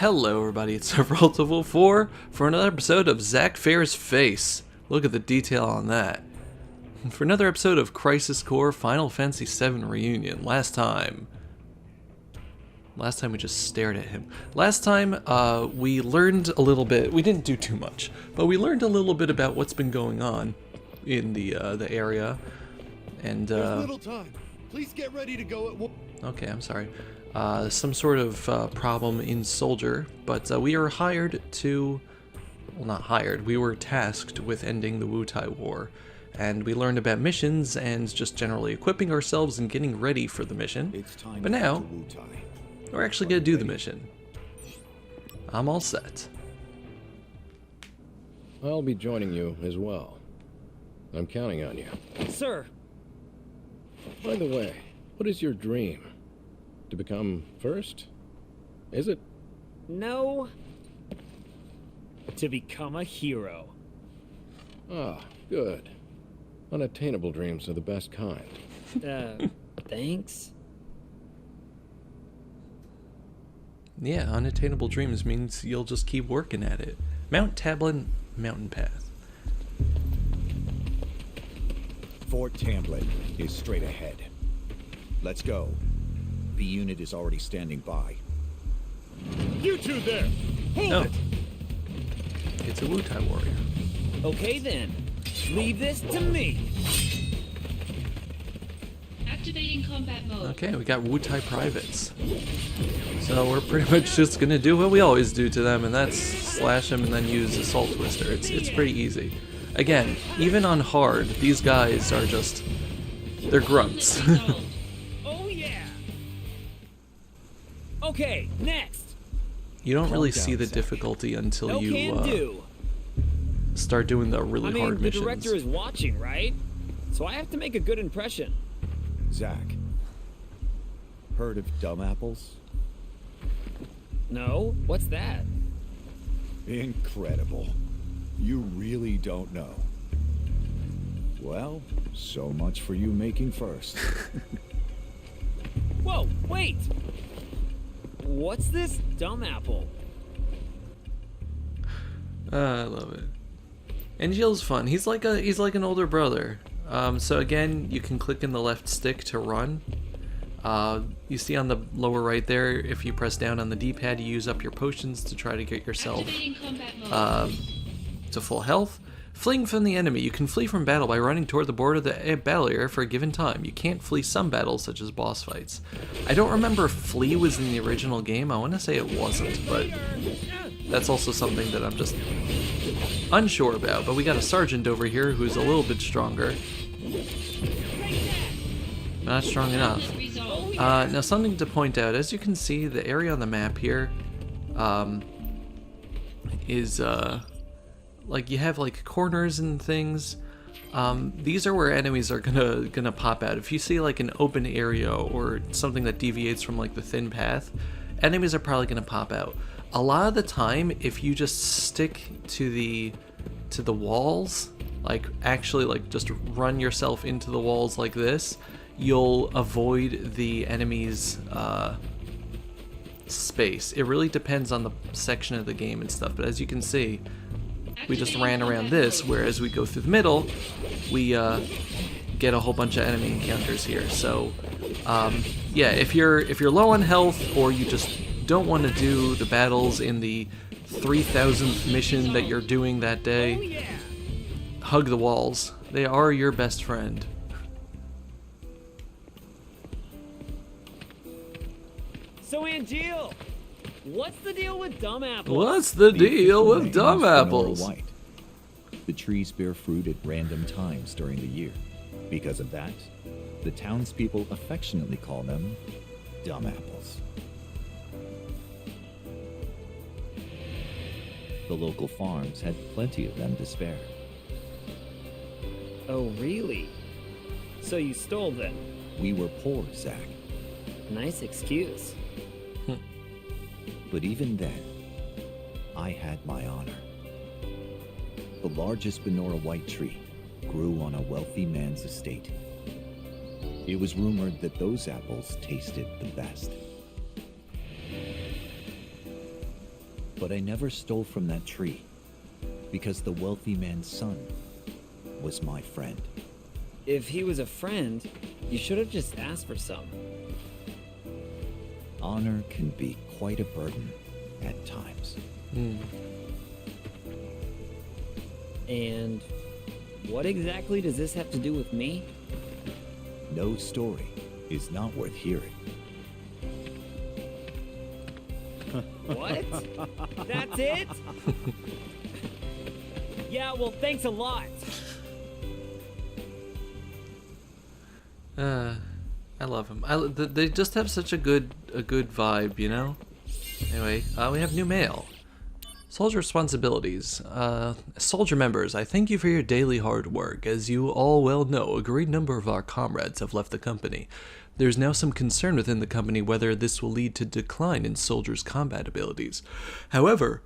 Hello everybody, it's Relative4 for another episode of Zach Fair's Face. Look at the detail on that. For another episode of Crisis Core Final Fantasy VII Reunion. Last time we just stared at him. Last time we learned a little bit. We didn't do too much, but we learned a little bit about what's been going on in the area. And there's little time. Please get ready to go at once. Okay, I'm sorry. Some sort of problem in Soldier, but we are hired to, well, not hired, we were tasked with ending the Wutai War, and we learned about missions and just generally equipping ourselves and getting ready for the mission. It's time but now, we're actually going to do the mission. I'm all set. I'll be joining you as well. I'm counting on you. Sir! By the way, what is your dream? To become first? Is it? No. To become a hero. Ah, good. Unattainable dreams are the best kind. Thanks? Yeah, unattainable dreams means you'll just keep working at it. Mount Tablin Mountain Path. Fort Tamblin is straight ahead. Let's go. The unit is already standing by. You two there! Hold it! It's a Wutai warrior. Okay then. Leave this to me. Activating combat mode. Okay, we got Wutai privates. So we're pretty much just gonna do what we always do to them, and that's slash them and then use Assault Twister. It's pretty easy. Again, even on hard, these guys are just, they're grunts. Oh yeah! Okay, next! You don't really see the difficulty until No you can do. start doing the really hard the missions. director is watching, right? So I have to make a good impression. Zach, heard of dumb apples? No? What's that? Incredible. You really don't know. Well, so much for you making first. Whoa, wait! What's this dumb apple? I love it. And Jill's fun. He's like an older brother. So again, you can click in the left stick to run. You see on the lower right there, if you press down on the D-pad, you use up your potions to try to get yourself to full health. Fleeing from the enemy. You can flee from battle by running toward the border of the battle area for a given time. You can't flee some battles, such as boss fights. I don't remember if flee was in the original game. I want to say it wasn't, but that's also something that I'm just unsure about. But we got a sergeant over here who's a little bit stronger. Not strong enough. Now something to point out, as you can see, the area on the map here is like you have like corners and things. These are where enemies are gonna pop out. If you see like an open area or something that deviates from like the thin path, enemies are probably gonna pop out. A lot of the time, if you just stick to the walls, like actually like just run yourself into the walls like this, you'll avoid the enemy's space. It really depends on the section of the game and stuff, but as you can see, we just ran around this, whereas we go through the middle, we get a whole bunch of enemy encounters here. So yeah, if you're low on health, or you just don't want to do the battles in the 3000th mission that you're doing that day, hug the walls. They are your best friend. So Angeal, what's the deal with dumb apples? What's the deal with dumb apples? White. The trees bear fruit at random times during the year. Because of that, the townspeople affectionately call them dumb apples. The local farms had plenty of them to spare. Oh, really? So you stole them? We were poor, Zach. Nice excuse. But even then, I had my honor. The largest Benora white tree grew on a wealthy man's estate. It was rumored that those apples tasted the best. But I never stole from that tree, because the wealthy man's son was my friend. If he was a friend, you should have just asked for some. Honor can be quite a burden at times. And what exactly does this have to do with me? No story is not worth hearing. What? That's it? Yeah, well, thanks a lot. I love him. They just have such a good vibe, you know. Anyway, we have new mail. Soldier responsibilities. Soldier members, I thank you for your daily hard work. As you all well know, a great number of our comrades have left the company. There is now some concern within the company whether this will lead to decline in soldiers' combat abilities. However,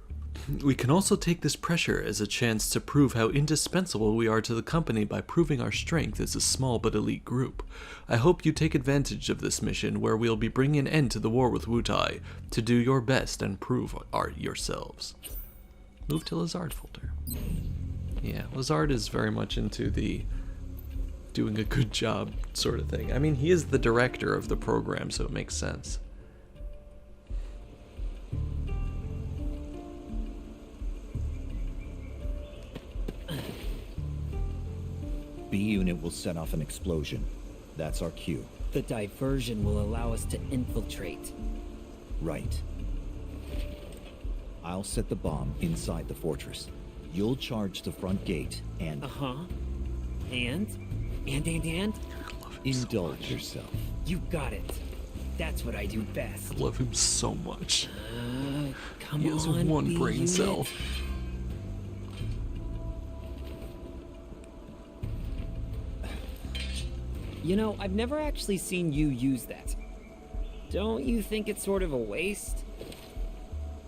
we can also take this pressure as a chance to prove how indispensable we are to the company by proving our strength as a small but elite group. I hope you take advantage of this mission where we'll be bringing an end to the war with Wutai to do your best and prove yourselves. Move to Lazard folder. Yeah, Lazard is very much into the doing a good job sort of thing. I mean, he is the director of the program, so it makes sense. B unit will set off an explosion. That's our cue. The diversion will allow us to infiltrate. Right. I'll set the bomb inside the fortress. You'll charge the front gate and... Uh-huh. And? Indulge yourself. You got it. That's what I do best. I love him so much. Come He has on, one B brain unit. cell. You know, I've never actually seen you use that. Don't you think it's sort of a waste?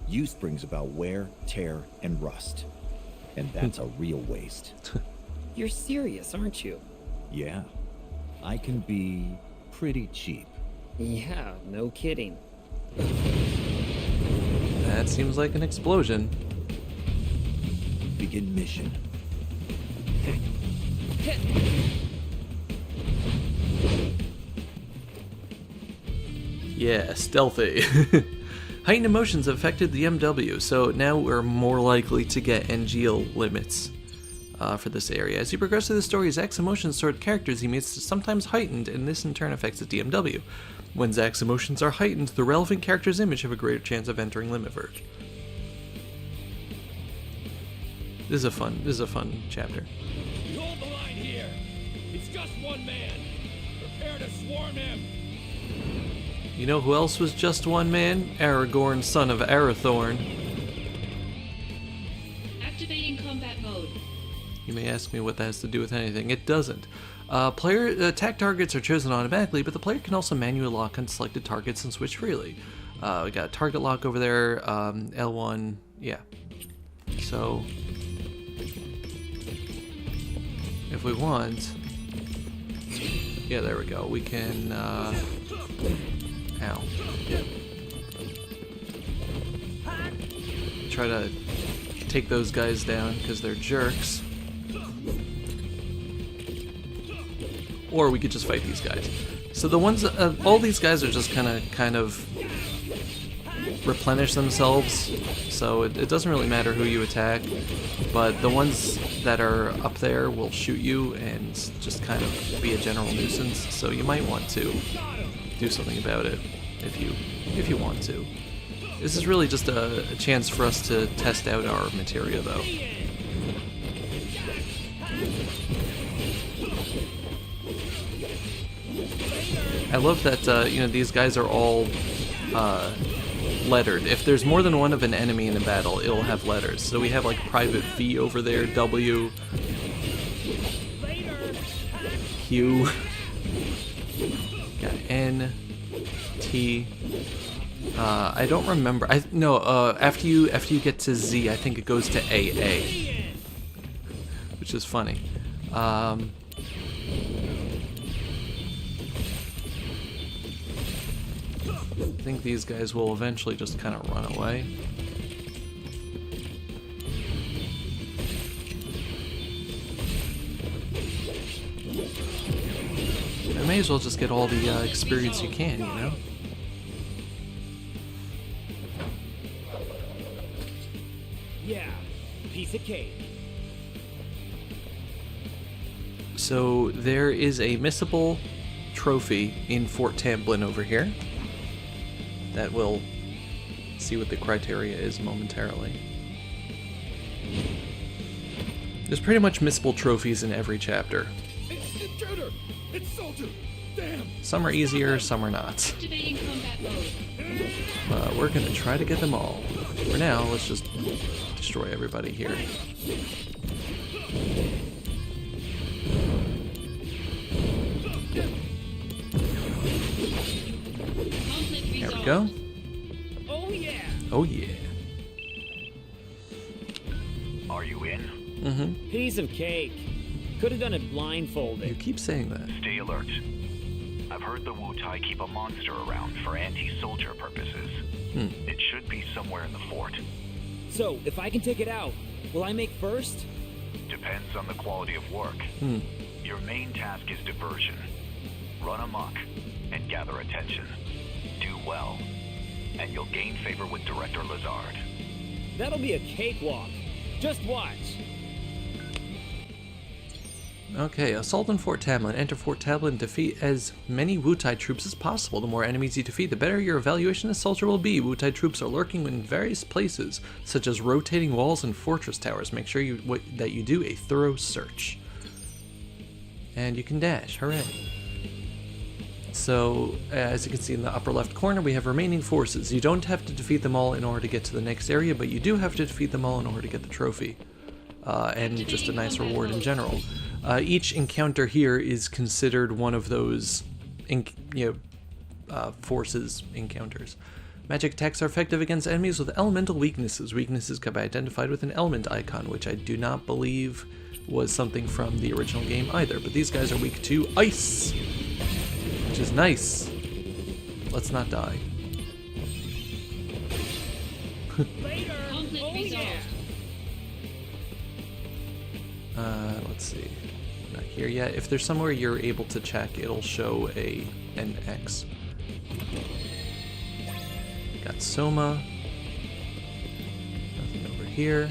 Use brings about wear, tear, and rust. And that's a real waste. You're serious, aren't you? Yeah. I can be pretty cheap. Yeah, no kidding. That seems like an explosion. Begin mission. Yeah, stealthy. Heightened emotions affected the MW, so now we're more likely to get NGL limits for this area. As you progress through the story, Zach's emotions toward characters he meets is sometimes heightened, and this in turn affects the DMW. When Zach's emotions are heightened, the relevant character's image have a greater chance of entering limit verge. This is a fun chapter. Hold the line here. It's just one man. Prepare to swarm him. You know who else was just one man? Aragorn, son of Arathorn. Activating combat mode. You may ask me what that has to do with anything. It doesn't. Player attack targets are chosen automatically, but the player can also manually lock on selected targets and switch freely. We got target lock over there, L1, yeah. So, if we want, yeah, there we go. We can, ow. Try to take those guys down because they're jerks. Or we could just fight these guys. So the ones, all these guys are just kind of replenish themselves. So it doesn't really matter who you attack, but the ones that are up there will shoot you and just kind of be a general nuisance. So you might want to do something about it if you want to. This is really just a chance for us to test out our materia, though. I love that these guys are all lettered. If there's more than one of an enemy in a battle, it'll have letters. So we have like Private V over there, W, Q, got N, T. I don't remember. After you get to Z, I think it goes to AA, which is funny. I think these guys will eventually just kind of run away. may as well just get all the experience you can, you know? Yeah, piece of cake. So there is a missable trophy in Fort Tamblin over here that we'll see what the criteria is momentarily. There's pretty much missable trophies in every chapter. It's intruder! It's soldier! Damn! Some are easier, some are not. Activating combat mode. We're gonna try to get them all. For now, let's just destroy everybody here. Conflict There we resolved. go. Oh yeah! Oh yeah. Are you in? Mm-hmm. Piece of cake. Could have done it You blindfolded. keep saying that. Stay alert. I've heard the Wutai keep a monster around for anti-soldier purposes. It should be somewhere in the fort. So, if I can take it out, will I make first? Depends on the quality of work. Your main task is diversion. Run amok and gather attention. Do well, and you'll gain favor with Director Lazard. That'll be a cakewalk. Just watch. Okay, assault on Fort Tamlin. Enter Fort Tamlin and defeat as many Wutai troops as possible. The more enemies you defeat, the better your evaluation as soldier will be. Wutai troops are lurking in various places, such as rotating walls and fortress towers. Make sure that you do a thorough search. And you can dash. Hooray. So, as you can see in the upper left corner, we have remaining forces. You don't have to defeat them all in order to get to the next area, but you do have to defeat them all in order to get the trophy. And just a nice reward in general. Each encounter here is considered one of those, forces encounters. Magic attacks are effective against enemies with elemental weaknesses. Weaknesses can be identified with an element icon, which I do not believe was something from the original game either. But these guys are weak to ice, which is nice. Let's not die. Later. Conflict Oh resolved. yeah. Let's see. Not here yet. If there's somewhere you're able to check, it'll show an X. Got Soma. Nothing over here.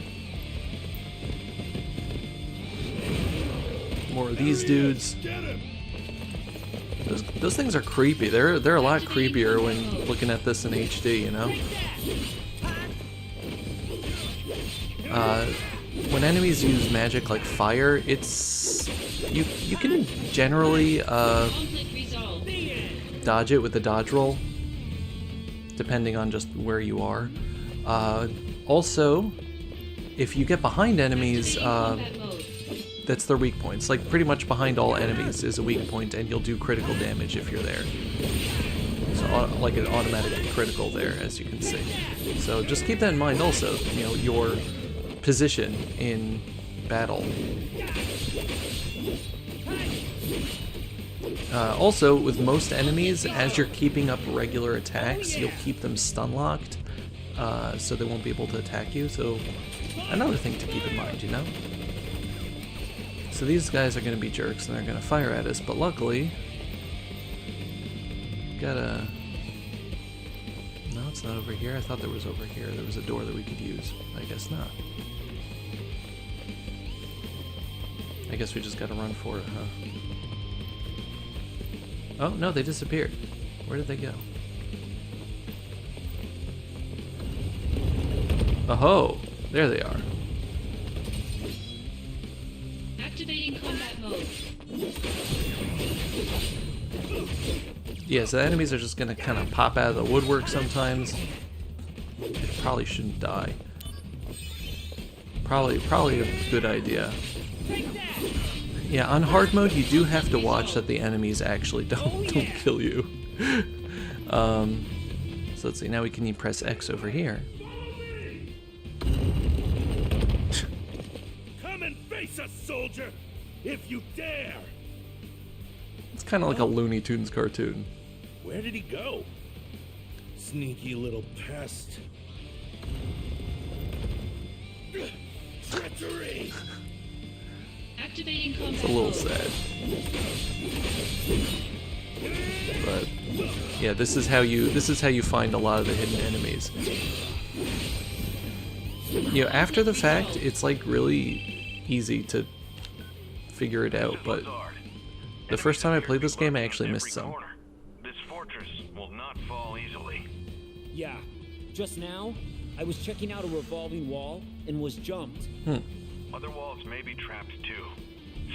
More of these dudes. Get him! Those things are creepy. They're a lot creepier when looking at this in HD, you know? When enemies use magic like fire, it's you can generally Conflict resolved. dodge it with the dodge roll, depending on just where you are. Also, if you get behind enemies, Activating combat mode. that's their weak points. Like pretty much behind all enemies is a weak point, and you'll do critical damage if you're there. So like an automatic critical there, as you can see. So just keep that in mind. Also, you know, your position in battle. Also, with most enemies, as you're keeping up regular attacks, you'll keep them stun locked, so they won't be able to attack you. So another thing to keep in mind, you know? So these guys are going to be jerks and they're going to fire at us, but luckily, got a... No, it's not over here. I thought there was over here. There was a door that we could use. I guess not. I guess we just gotta run for it, huh? Oh, no, they disappeared. Where did they go? Oh-ho! There they are. Activating combat mode. Yeah, so the enemies are just gonna kind of pop out of the woodwork sometimes. They probably shouldn't die. Probably a good idea. Yeah, on hard mode, you do have to watch that the enemies actually don't kill you. So let's see. Now we can press X over here. Come and face us, soldier! If you dare! It's kind of like a Looney Tunes cartoon. Where did he go? Sneaky little pest. Treachery! Activating combat It's a little mode. sad. But yeah, this is how you find a lot of the hidden enemies. You know, after the fact, it's like really easy to figure it out, but the first time I played this game, I actually missed some. This fortress will not fall easily. Yeah, just now, I was checking out a revolving wall and was jumped. Other walls may be trapped too.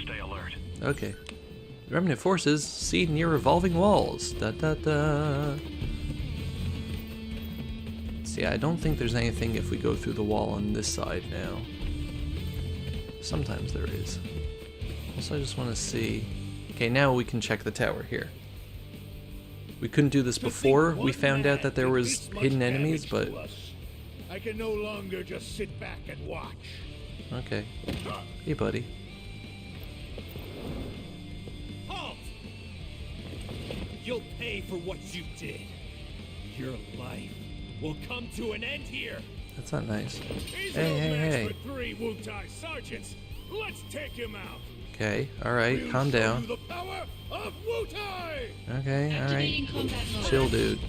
Stay alert. Okay. Remnant forces seen near revolving walls. Da da da. See, I don't think there's anything if we go through the wall on this side now. Sometimes there is. Also, I just want to see. Okay, now we can check the tower here. We couldn't do this before we found out that there was hidden enemies, but I can no longer just sit back and watch. okay. Hey, buddy. Halt! You'll pay for what you did. Your life will come to an end here. That's not nice. He's Hey, no hey, match hey. for 3 Wutai sergeants. Let's take him out. Okay, alright, We'll calm show down. you the power of Wutai. Okay, alright. Activating combat mode. Chill, dude.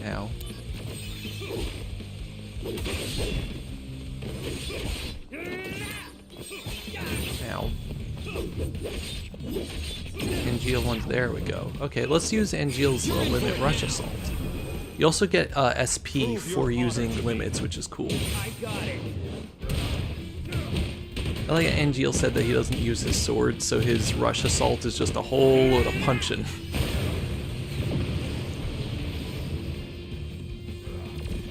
Ow. Ow. Angeal one's there we go. Okay, let's use Angeal's limit rush assault. You also get SP for using limits, which is cool. I got it. I like Angeal said that he doesn't use his sword, so his rush assault is just a whole load of punching.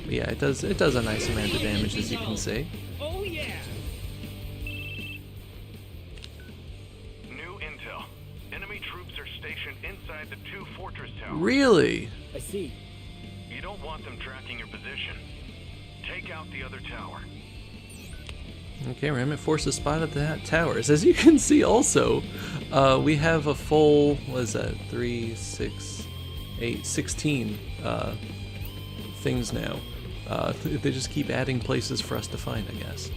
But yeah, it does a nice amount of damage, as you can see. Oh yeah. New intel. Enemy troops are stationed inside the 2 fortress towers. Really? I see. You don't want them tracking your position. Take out the other tower. Okay, Remnant forces spotted the towers. As you can see also, we have a full, what is that, 3, 6, 8, 16 things now. They just keep adding places for us to find, I guess.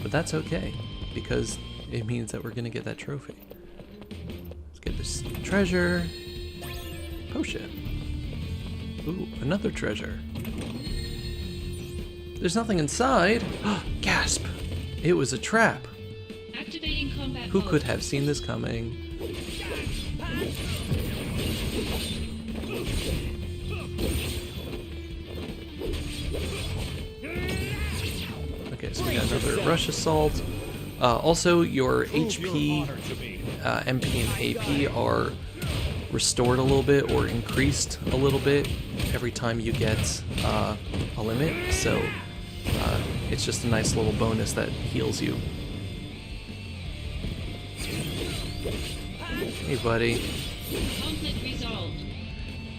But that's okay, because it means that we're going to get that trophy. Let's get this treasure. Potion. Ooh, another treasure. There's nothing inside. Gasp! It was a trap. Activating combat Who mode. could have seen this coming? Okay, so we got another rush assault. Also, your HP, MP, and AP are restored a little bit or increased a little bit every time you get a limit, so it's just a nice little bonus that heals you. Hey buddy. Conflict resolved.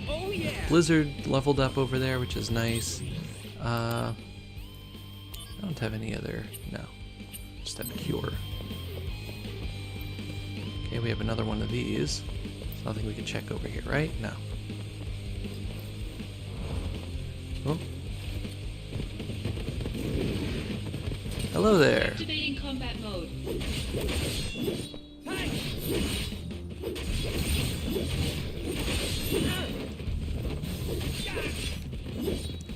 Oh yeah. Blizzard leveled up over there, which is nice. I don't have any other, no, just have a cure. Okay, we have another one of these. There's nothing we can check over here, right? No. Oh. Hello there. Activating combat mode.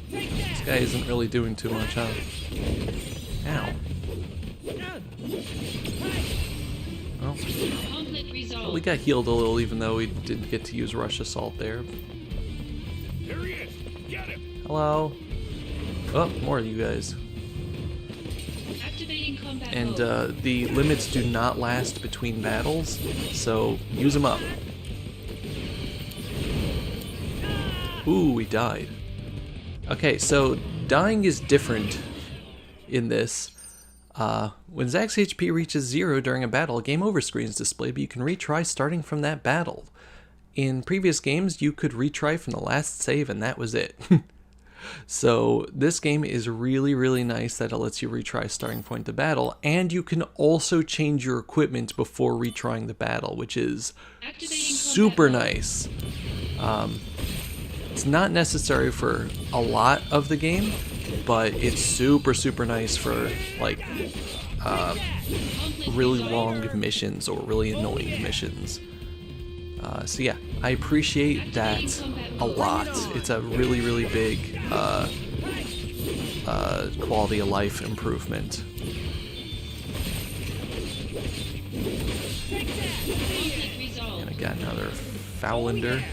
This guy isn't really doing too much, huh? Ow. Well, Conflict resolved. we got healed a little even though we didn't get to use Rush Assault there. Here he is. Get him. Hello. Oh, more of you guys. Activating combat And mode. the limits do not last between battles, so use them up. Ooh, we died. Okay, so dying is different in this. When Zack's HP reaches 0 during a battle, a game over screen is displayed, but you can retry starting from that battle. In previous games, you could retry from the last save, and that was it. So this game is really, really nice that it lets you retry starting point to battle, and you can also change your equipment before retrying the battle, which is Activating super combat mode. nice. It's not necessary for a lot of the game, but it's super nice for like really long missions or really annoying missions. So yeah, I appreciate that a lot. It's a really big quality of life improvement. And I got another Foulinder.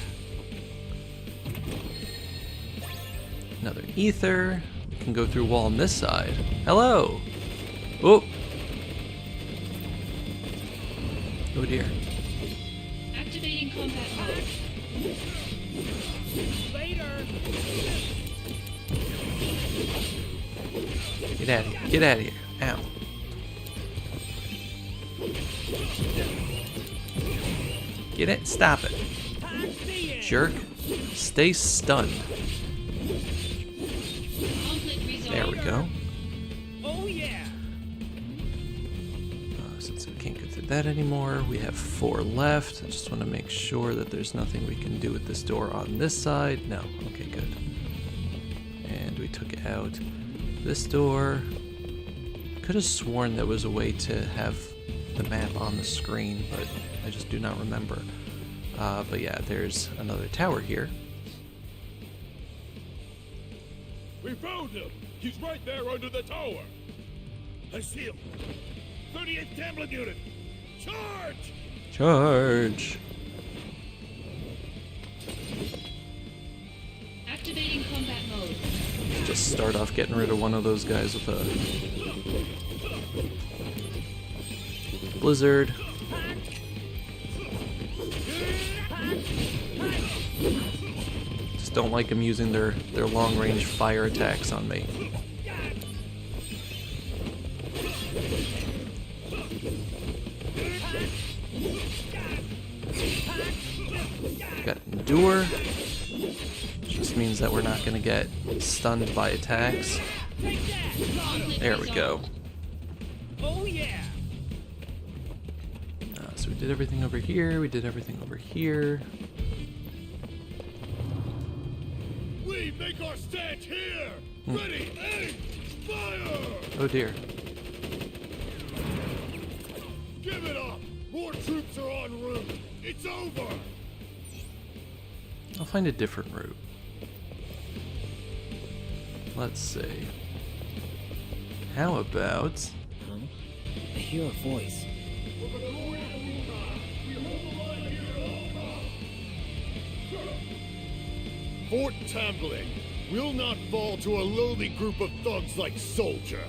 Another ether. We can go through wall on this side. Hello! Oh! Oh dear. Activating combat mode. Get out of here. Get out of here. Ow. Get it? Stop it. Jerk. Stay stunned. Conflict resolved. There we go. Oh yeah. Since we can't get through that anymore, we have 4 left. I just want to make sure that there's nothing we can do with this door on this side. No. Okay, good. And we took out this door. Could have sworn there was a way to have the map on the screen, but I just do not remember. But yeah, there's another tower here. We found him! He's right there under the tower! I see him! 38th Templin unit! Charge! Charge! Activating combat mode. Just start off getting rid of one of those guys with a blizzard. Just don't like them using their long-range fire attacks on me. Got Endure. Just means that we're not going to get stunned by attacks. There we go. Oh yeah. So we did everything over here. We did everything over here. We make our stand here! Ready, aim, fire! Oh dear. Give it up! More troops are en route! It's over! I'll find a different route. Let's see. How about... Huh? I hear a voice. Fort Tambling will not fall to a lowly group of thugs like Soldier.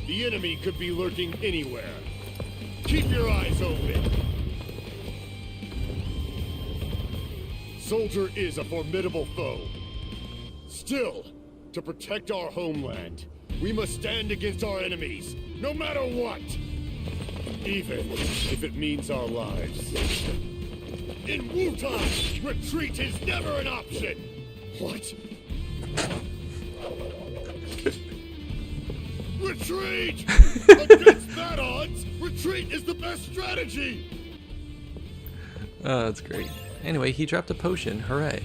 The enemy could be lurking anywhere. Keep your eyes open. Soldier is a formidable foe. Still, to protect our homeland, we must stand against our enemies, no matter what. Even if it means our lives. In Wutai, retreat is never an option. What? Retreat! Against that odds, retreat is the best strategy! Oh, that's great. Anyway, he dropped a potion. Hooray.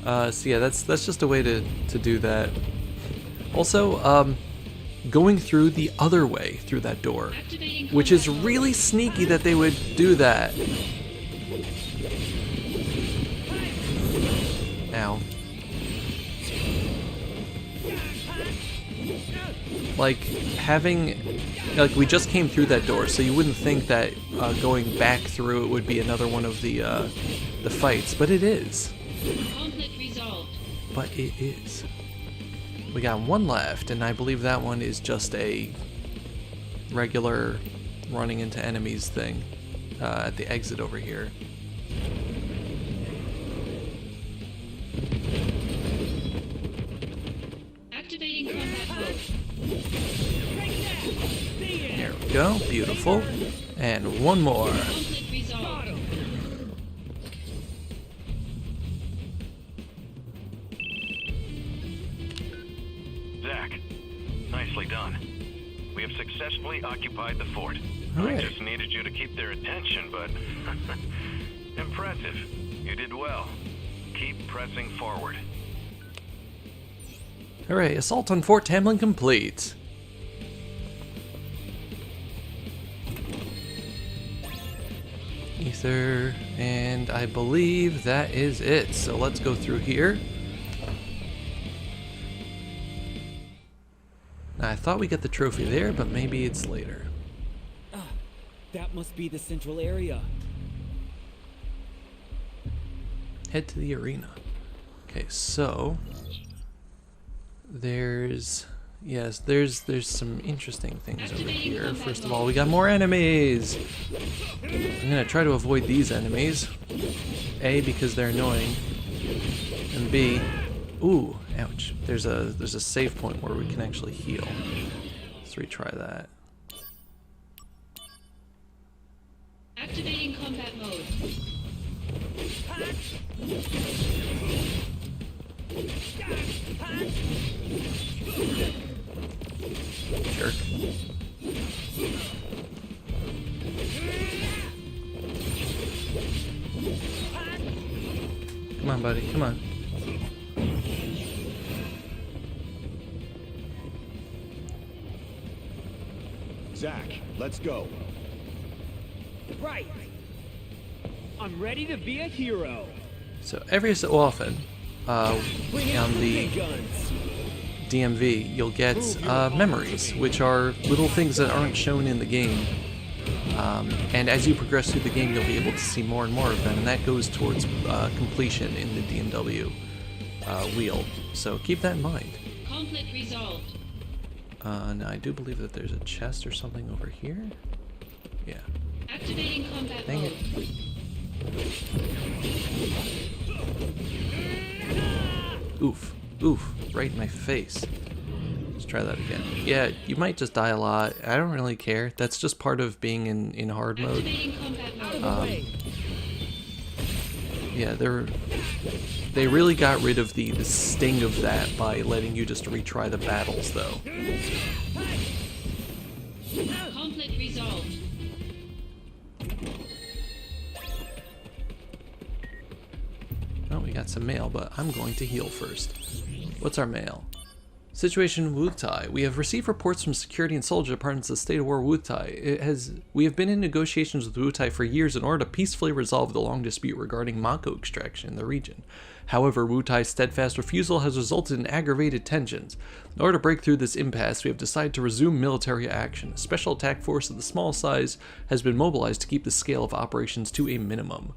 So yeah, that's just a way to do that. Also, going through the other way through that door, which is really sneaky that they would do that. Ow. Like, we just came through that door, so you wouldn't think that going back through it would be another one of the fights, but it is. Conflict resolved. But it is. We got one left, and I believe that one is just a regular running into enemies thing at the exit over here. Activating combat mode. There we go. Beautiful. And one more. Conflict resolved. Zach, nicely done. We have successfully occupied the fort. Alright. I just needed you to keep their attention, but... Impressive. You did well. Keep pressing forward. Hooray, assault on Fort Tamlin complete. Ether, and I believe that is it. So let's go through here. Now, I thought we got the trophy there, but maybe it's later. That must be the central area. Head to the arena. Okay, so there's some interesting things over here. First of all, we got more enemies. I'm gonna try to avoid these enemies. A, because they're annoying, and B, ooh, ouch. There's a save point where we can actually heal. Let's retry that. Activating combat mode. Jerk. Come on, buddy, come on. Zach, let's go. Right. I'm ready to be a hero. So every so often, Bring out on the big guns. DMV, you'll get memories, which are little things that aren't shown in the game. And as you progress through the game, you'll be able to see more and more of them, and that goes towards completion in the DMW wheel. So keep that in mind. Conflict resolved. Now, I do believe that there's a chest or something over here. Yeah. Activating combat Dang mode. it. Oof. Oof. Right in my face. Let's try that again. Yeah, you might just die a lot. I don't really care. That's just part of being in hard mode. Activating combat mode. Yeah, they really got rid of the sting of that by letting you just retry the battles, though. Conflict resolved. Oh, we got some mail, but I'm going to heal first. What's our mail? Situation Wutai. We have received reports from security and soldier departments of the state of war Wutai. We have been in negotiations with Wutai for years in order to peacefully resolve the long dispute regarding Mako extraction in the region. However, Wutai's steadfast refusal has resulted in aggravated tensions. In order to break through this impasse, we have decided to resume military action. A special attack force of the small size has been mobilized to keep the scale of operations to a minimum.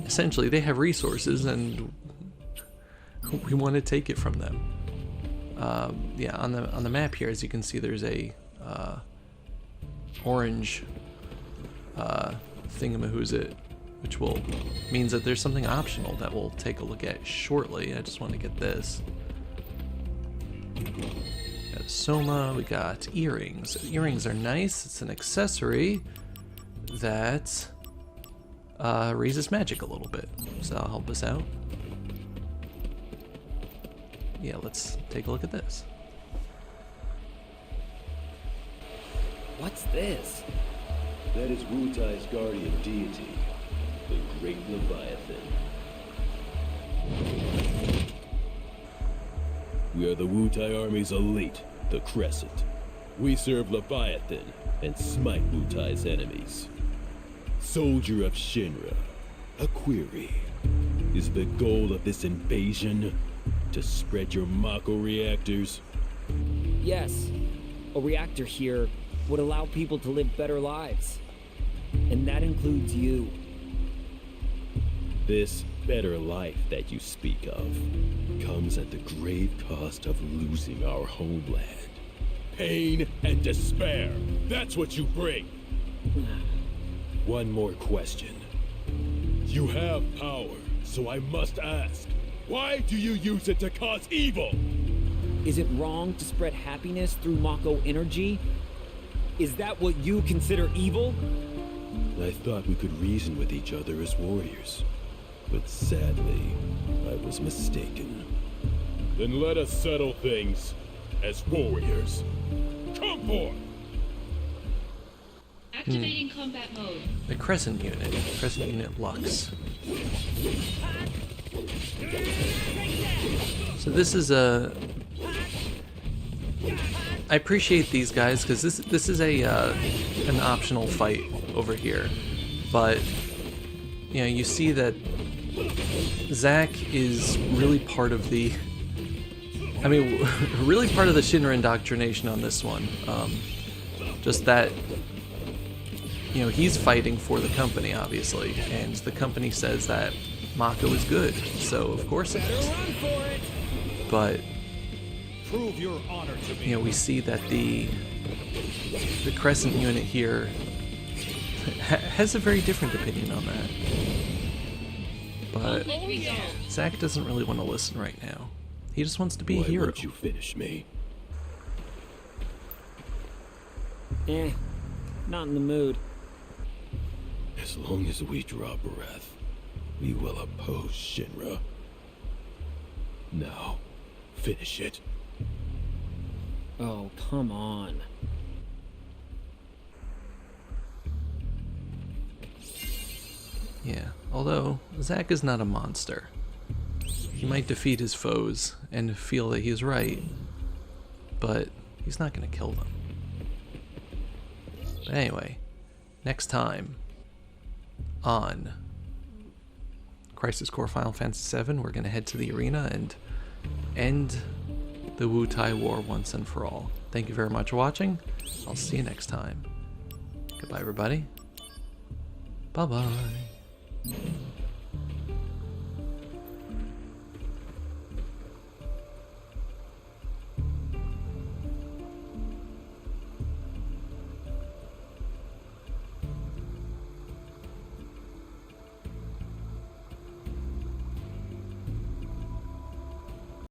Essentially, they have resources and we want to take it from them. Yeah, on the map here, as you can see, there's a orange thingamahoosit, which means that there's something optional that we'll take a look at shortly. I just want to get this. We got Soma, we got earrings. Earrings are nice. It's an accessory that raises magic a little bit, so that'll help us out. Yeah, let's take a look at this. What's this? That is Wutai's guardian deity, the Great Leviathan. We are the Wutai Army's elite, the Crescent. We serve Leviathan and smite Wutai's enemies. Soldier of Shinra, a query. Is the goal of this invasion to spread your Mako reactors? Yes. A reactor here would allow people to live better lives. And that includes you. This better life that you speak of comes at the grave cost of losing our homeland. Pain and despair, that's what you bring. One more question. You have power, so I must ask, why do you use it to cause evil? Is it wrong to spread happiness through Mako energy? Is that what you consider evil? I thought we could reason with each other as warriors, but sadly, I was mistaken. Then let us settle things as warriors. Come forth! Activating combat mode. The Crescent Unit Lux. So this is a... I appreciate these guys because this is a an optional fight over here, but you know, you see that Zack is really part of the, I mean, really part of the Shinra indoctrination on this one. Just that, you know, he's fighting for the company, obviously, and the company says that Mako is good, so of course it is. But Prove your honor to me. you know, we see that the Crescent unit here has a very different opinion on that. But Conflict resolved. Zack doesn't really want to listen right now. He just wants to be a Why hero. won't you finish me? Not in the mood. As long as we draw breath, we will oppose Shinra. Now, finish it. Oh, come on. Yeah, although Zack is not a monster. He might defeat his foes and feel that he's right, but he's not going to kill them. But anyway, next time on Crisis Core Final Fantasy VII, we're going to head to the arena and end the Wutai War once and for all. Thank you very much for watching. I'll see you next time. Goodbye, everybody. Bye-bye.